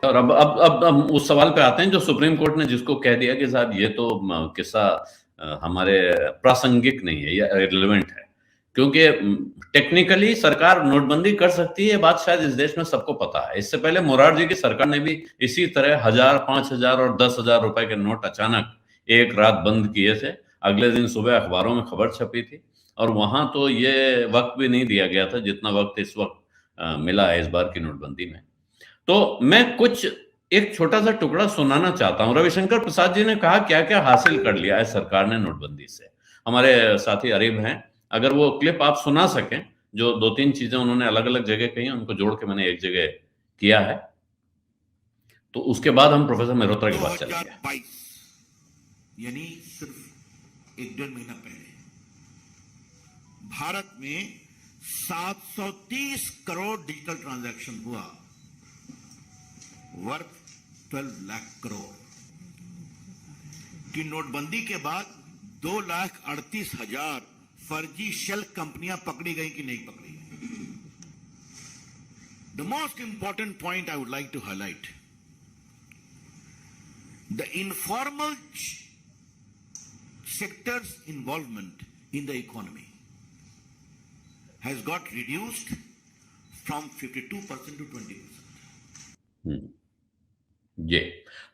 और अब उस सवाल पे आते हैं जो सुप्रीम कोर्ट ने जिसको कह दिया कि साहब ये तो किस्सा हमारे प्रासंगिक नहीं है, या रिलेवेंट है, क्योंकि टेक्निकली सरकार नोटबंदी कर सकती है, ये बात शायद इस देश में सबको पता है। इससे पहले मोरारजी की सरकार ने भी इसी तरह 1000, 5000 और 10,000 रुपए के नोट अचानक एक रात बंद किए थे। अगले दिन सुबह अखबारों में खबर छपी थी, और वहां तो ये वक्त भी नहीं दिया गया था जितना वक्त इस वक्त मिला है इस बार की नोटबंदी में। तो मैं कुछ एक छोटा सा टुकड़ा सुनाना चाहता हूं। रविशंकर प्रसाद जी ने कहा क्या क्या हासिल कर लिया है सरकार ने नोटबंदी से। हमारे साथी अरीब हैं, अगर वो क्लिप आप सुना सकें, जो 2-3 चीजें उन्होंने अलग अलग जगह कही, उनको जोड़ के मैंने एक जगह किया है, तो उसके बाद हम प्रोफेसर मेहरोत्रा की बात चलेंगे। यानी सिर्फ 1-1.5 महीना पहले भारत में 730 करोड़ डिजिटल ट्रांजैक्शन हुआ, वर्थ 12 लाख करोड़ की। नोटबंदी के बाद 2,38,000 फर्जी शेल कंपनियां पकड़ी गई कि नहीं पकड़ी गई। The most important point I would like to highlight, the informal sector's involvement in the economy has got reduced from 52% to 20%. ये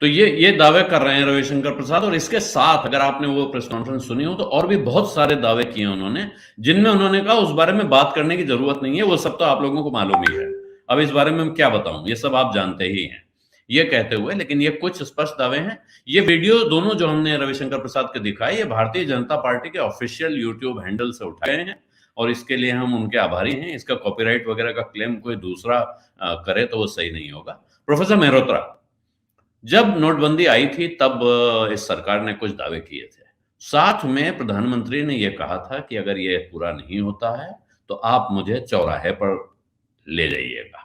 तो ये दावे कर रहे हैं रविशंकर प्रसाद, और इसके साथ अगर आपने वो प्रेस कॉन्फ्रेंस सुनी हो तो और भी बहुत सारे दावे किए उन्होंने, जिनमें उन्होंने कहा उस बारे में बात करने की जरूरत नहीं है, वो सब तो आप लोगों को मालूम ही है। अब इस बारे में हम क्या बताऊं, ये सब आप जानते ही हैं, ये कहते हुए, लेकिन ये कुछ स्पष्ट दावे हैं। ये वीडियो दोनों जो हमने रविशंकर प्रसाद के दिखाई, ये भारतीय जनता पार्टी के ऑफिशियल यूट्यूब हैंडल से उठाए हैं, और इसके लिए हम उनके आभारी हैं। इसका कॉपीराइट वगैरह का क्लेम कोई दूसरा करे तो वो सही नहीं होगा। प्रोफेसर मेहरोत्रा, जब नोटबंदी आई थी तब इस सरकार ने कुछ दावे किए थे, साथ में प्रधानमंत्री ने यह कहा था कि अगर ये पूरा नहीं होता है तो आप मुझे चौराहे पर ले जाइएगा।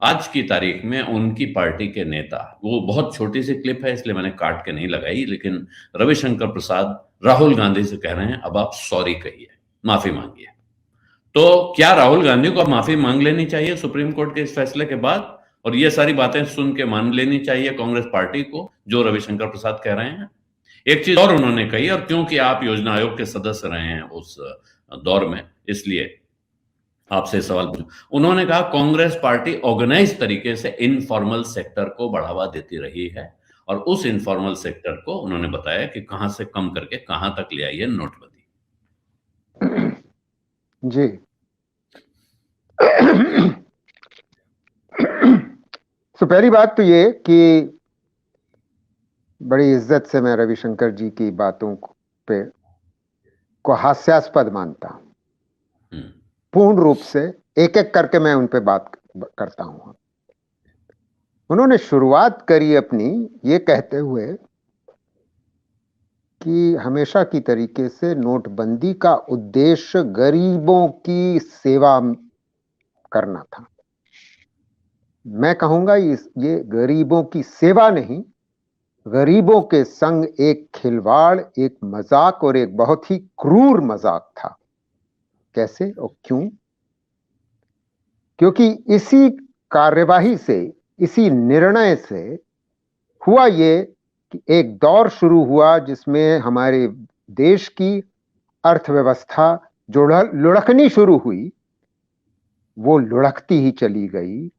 आज की तारीख में उनकी पार्टी के नेता, वो बहुत छोटी सी क्लिप है इसलिए मैंने काट के नहीं लगाई, लेकिन रविशंकर प्रसाद राहुल गांधी से कह रहे हैं अब आप सॉरी कहिए, माफी मांगिए। तो क्या राहुल गांधी को अब माफी मांग लेनी चाहिए सुप्रीम कोर्ट के इस फैसले के बाद, और ये सारी बातें सुन के मान लेनी चाहिए कांग्रेस पार्टी को जो रविशंकर प्रसाद कह रहे हैं? एक चीज और उन्होंने कही, और क्योंकि आप योजना आयोग के सदस्य रहे हैं उस दौर में, इसलिए आपसे सवाल पूछूं। उन्होंने कहा कांग्रेस पार्टी ऑर्गेनाइज तरीके से इनफॉर्मल सेक्टर को बढ़ावा देती रही है, और उस इनफॉर्मल सेक्टर को उन्होंने बताया कि कहां से कम करके कहां तक ले आई है नोटबंदी। जी तो पहली बात तो ये कि बड़ी इज्जत से मैं रविशंकर जी की बातों पे को हास्यास्पद मानता हूं, पूर्ण रूप से एक एक करके मैं उन पे बात करता हूं। उन्होंने शुरुआत करी अपनी ये कहते हुए कि हमेशा की तरीके से नोटबंदी का उद्देश्य गरीबों की सेवा करना था। मैं कहूंगा ये गरीबों की सेवा नहीं, गरीबों के संग एक खिलवाड़, एक मजाक, और एक बहुत ही क्रूर मजाक था। कैसे और क्यों? क्योंकि इसी कार्यवाही से, इसी निर्णय से हुआ ये कि एक दौर शुरू हुआ जिसमें हमारे देश की अर्थव्यवस्था जो लुढ़कनी शुरू हुई, वो लुढ़कती ही चली गई।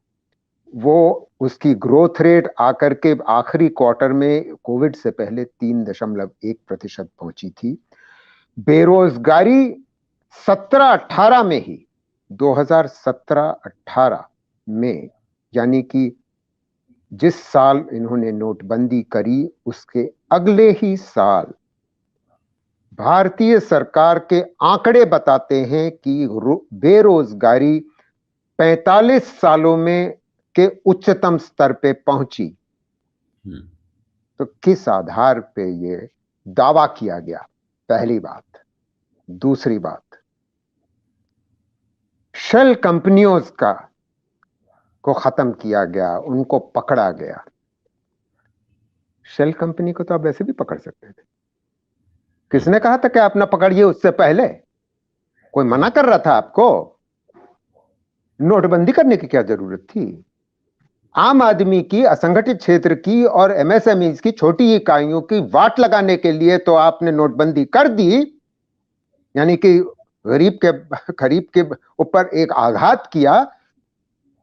वो उसकी ग्रोथ रेट आकर के आखिरी क्वार्टर में कोविड से पहले 3.1% पहुंची थी। बेरोजगारी 17-18 में ही, 2017-18 में, यानी कि जिस साल इन्होंने नोटबंदी करी उसके अगले ही साल, भारतीय सरकार के आंकड़े बताते हैं कि बेरोजगारी 45 सालों में के उच्चतम स्तर पे पहुंची। तो किस आधार पे ये दावा किया गया? पहली बात। दूसरी बात, शेल कंपनियों को खत्म किया गया, उनको पकड़ा गया। शेल कंपनी को तो आप वैसे भी पकड़ सकते थे। किसने कहा था कि आप ना पकड़िए? उससे पहले कोई मना कर रहा था आपको? नोटबंदी करने की क्या जरूरत थी? आम आदमी की, असंगठित क्षेत्र की और एमएसएमई की छोटी इकाइयों की वाट लगाने के लिए तो आपने नोटबंदी कर दी, यानी कि गरीब के ऊपर एक आघात किया,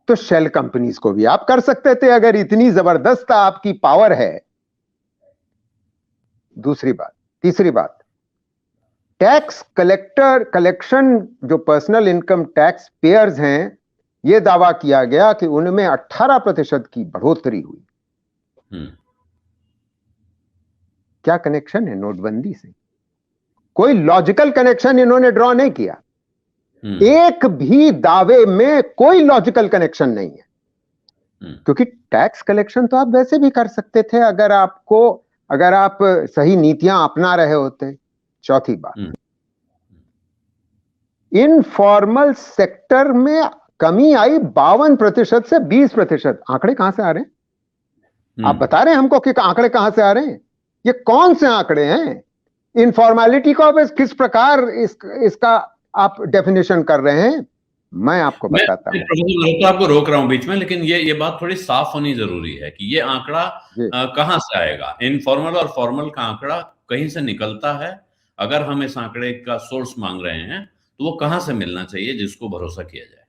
तो शेल कंपनीज को भी आप कर सकते थे अगर इतनी जबरदस्त आपकी पावर है। दूसरी बात, तीसरी बात, टैक्स कलेक्शन जो पर्सनल इनकम टैक्स पेयर्स हैं, यह दावा किया गया कि उनमें 18% की बढ़ोतरी हुई। क्या कनेक्शन है नोटबंदी से? कोई लॉजिकल कनेक्शन इन्होंने ड्रॉ नहीं किया। एक भी दावे में कोई लॉजिकल कनेक्शन नहीं है, क्योंकि टैक्स कलेक्शन तो आप वैसे भी कर सकते थे अगर आप सही नीतियां अपना रहे होते। चौथी बात, इनफॉर्मल सेक्टर में कमी आई 52% से 20%। आंकड़े कहां से आ रहे हैं? आप बता रहे हैं हमको कि आंकड़े कहां से आ रहे हैं? ये कौन से आंकड़े हैं? इनफॉर्मेलिटी को अब किस प्रकार इसका आप डेफिनेशन कर रहे हैं, मैं आपको बताता हूं। मैं तो आपको रोक रहा हूं बीच में, लेकिन ये बात थोड़ी साफ होनी जरूरी है कि ये आंकड़ा कहां से आएगा। इनफॉर्मल और फॉर्मल का आंकड़ा कहीं से निकलता है। अगर हम इस आंकड़े का सोर्स मांग रहे हैं तो वो कहां से मिलना चाहिए जिसको भरोसा किया जाए?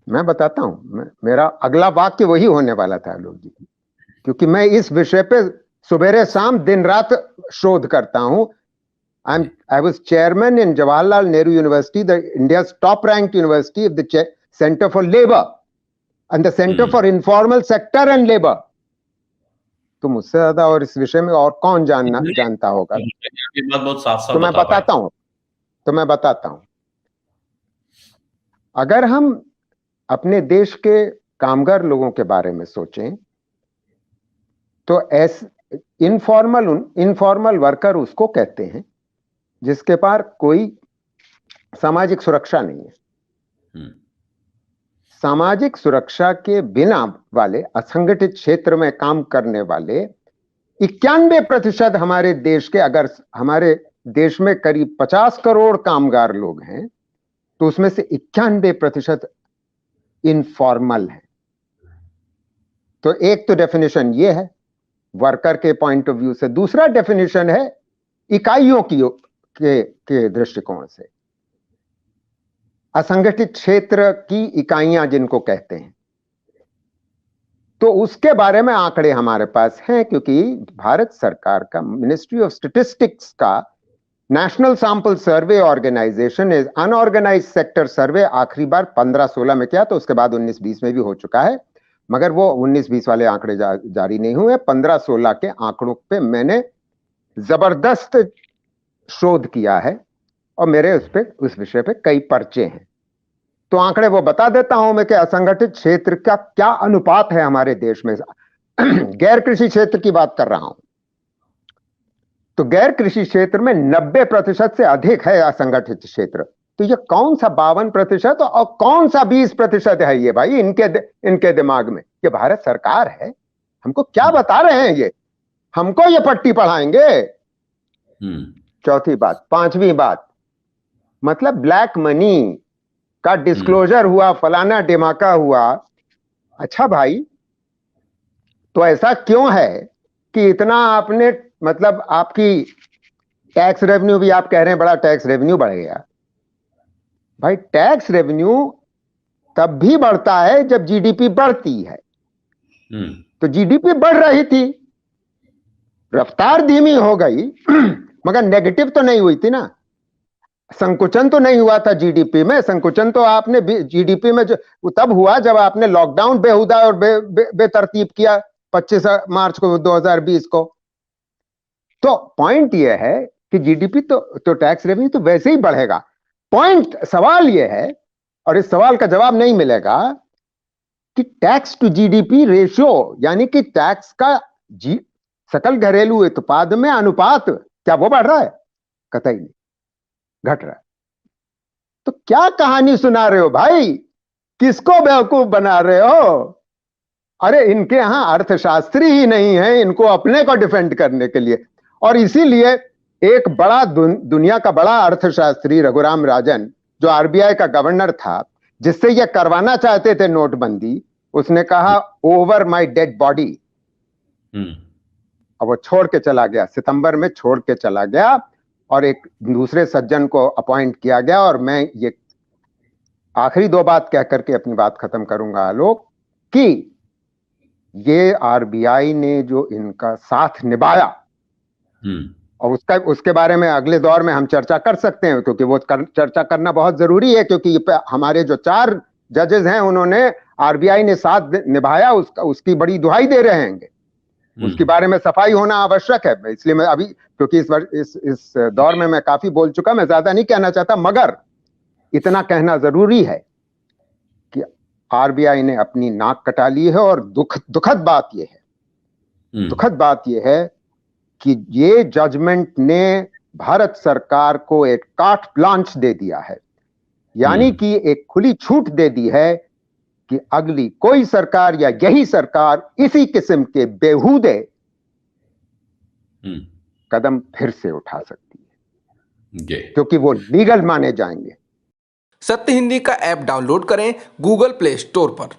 मैं बताता हूं। मेरा अगला वाक्य वही होने वाला था आलोक जी, क्योंकि मैं इस विषय पे सुबेरे शाम दिन रात शोध करता हूं। I was chairman in Jawaharlal Nehru University, India's top-ranked university, of the Center for Labor and the Center for Informal Sector and Labor. तो मुझसे ज्यादा और इस विषय में और कौन जानता होगा? ये बात बहुत साफ-साफ तो मैं बताता हूं। अगर हम अपने देश के कामगार लोगों के बारे में सोचें तो इनफॉर्मल वर्कर उसको कहते हैं जिसके पास कोई सामाजिक सुरक्षा नहीं है। सामाजिक सुरक्षा के बिना वाले असंगठित क्षेत्र में काम करने वाले 91% हमारे देश के, अगर हमारे देश में करीब 50 करोड़ कामगार लोग हैं तो उसमें से 91% इनफॉर्मल है। तो एक तो डेफिनेशन ये है वर्कर के पॉइंट ऑफ व्यू से। दूसरा डेफिनेशन है इकाइयों के दृष्टिकोण से, असंगठित क्षेत्र की इकाइयां जिनको कहते हैं। तो उसके बारे में आंकड़े हमारे पास हैं, क्योंकि भारत सरकार का मिनिस्ट्री ऑफ स्टैटिस्टिक्स का national sample survey organisation is unorganised sector survey आखिरी बार 15-16 में किया, तो उसके बाद 19-20 में भी हो चुका है, मगर वो 19-20 वाले आंकड़े जारी नहीं हुए। 15-16 के आंकड़ों पे मैंने जबरदस्त शोध किया है और मेरे उस विषय पे कई पर्चे हैं। तो आंकड़े वो बता देता हूं मैं कि असंगठित क्षेत्र का क्या अनुपात है हमारे देश में। गैर कृषि क्षेत्र की बात कर रहा हूं, तो गैर कृषि क्षेत्र में 90% से अधिक है असंगठित क्षेत्र। तो ये कौन सा 52% और कौन सा 20% है ये भाई इनके दिमाग में? ये भारत सरकार है, हमको क्या बता रहे हैं ये? हमको ये पट्टी पढ़ाएंगे? चौथी बात। पांचवी बात, मतलब ब्लैक मनी का डिस्क्लोजर हुआ, फलाना डिमाका हुआ। अच्छा भाई, तो ऐसा क्यों है कि इतना आपने, मतलब आपकी टैक्स रेवेन्यू भी आप कह रहे हैं बड़ा टैक्स रेवेन्यू बढ़ गया। भाई टैक्स रेवेन्यू तब भी बढ़ता है जब जीडीपी बढ़ती है। तो जीडीपी बढ़ रही थी, रफ्तार धीमी हो गई मगर नेगेटिव तो नहीं हुई थी ना। संकुचन तो नहीं हुआ था जीडीपी में। संकुचन तो आपने जीडीपी में तब हुआ जब आपने लॉकडाउन बेहुदा और बेतरतीब किया 25 मार्च को 2020 को। तो पॉइंट यह है कि जीडीपी तो टैक्स रेवेन्यू तो वैसे ही बढ़ेगा। सवाल यह है, और इस सवाल का जवाब नहीं मिलेगा, कि टैक्स टू जीडीपी रेशियो, यानी कि टैक्स का सकल घरेलू उत्पाद में अनुपात, क्या वो बढ़ रहा है? कतई नहीं, घट रहा है। तो क्या कहानी सुना रहे हो भाई? किसको बेवकूफ बना रहे हो? अरे इनके यहां अर्थशास्त्री ही नहीं है इनको अपने को डिफेंड करने के लिए। और इसीलिए एक बड़ा दुनिया का बड़ा अर्थशास्त्री रघुराम राजन, जो आरबीआई का गवर्नर था, जिससे ये करवाना चाहते थे नोटबंदी, उसने कहा ओवर माय डेड बॉडी। अब वो छोड़ के चला गया, सितंबर में छोड़ के चला गया और एक दूसरे सज्जन को अपॉइंट किया गया। और मैं ये आखिरी दो बात कह करके अपनी बात खत्म करूंगा आलोक, कि ये आरबीआई ने जो इनका साथ निभाया, और उसके बारे में अगले दौर में हम चर्चा कर सकते हैं, क्योंकि वो चर्चा करना बहुत जरूरी है, क्योंकि हमारे जो 4 जजेस हैं उन्होंने आरबीआई ने साथ निभाया, उसकी बड़ी दुहाई दे रहे हैं, उसके बारे में सफाई होना आवश्यक है। इसलिए मैं अभी, क्योंकि इस दौर में मैं काफी बोल चुका, मैं ज्यादा नहीं कहना चाहता, मगर इतना कहना जरूरी है कि आरबीआई ने अपनी नाक कटा ली है। और दुखद बात यह है कि ये जजमेंट ने भारत सरकार को एक कार्ट ब्लांच दे दिया है, यानी कि एक खुली छूट दे दी है कि अगली कोई सरकार या यही सरकार इसी किस्म के बेहूदे कदम फिर से उठा सकती है, क्योंकि वो लीगल माने जाएंगे। सत्य हिंदी का ऐप डाउनलोड करें गूगल प्ले स्टोर पर।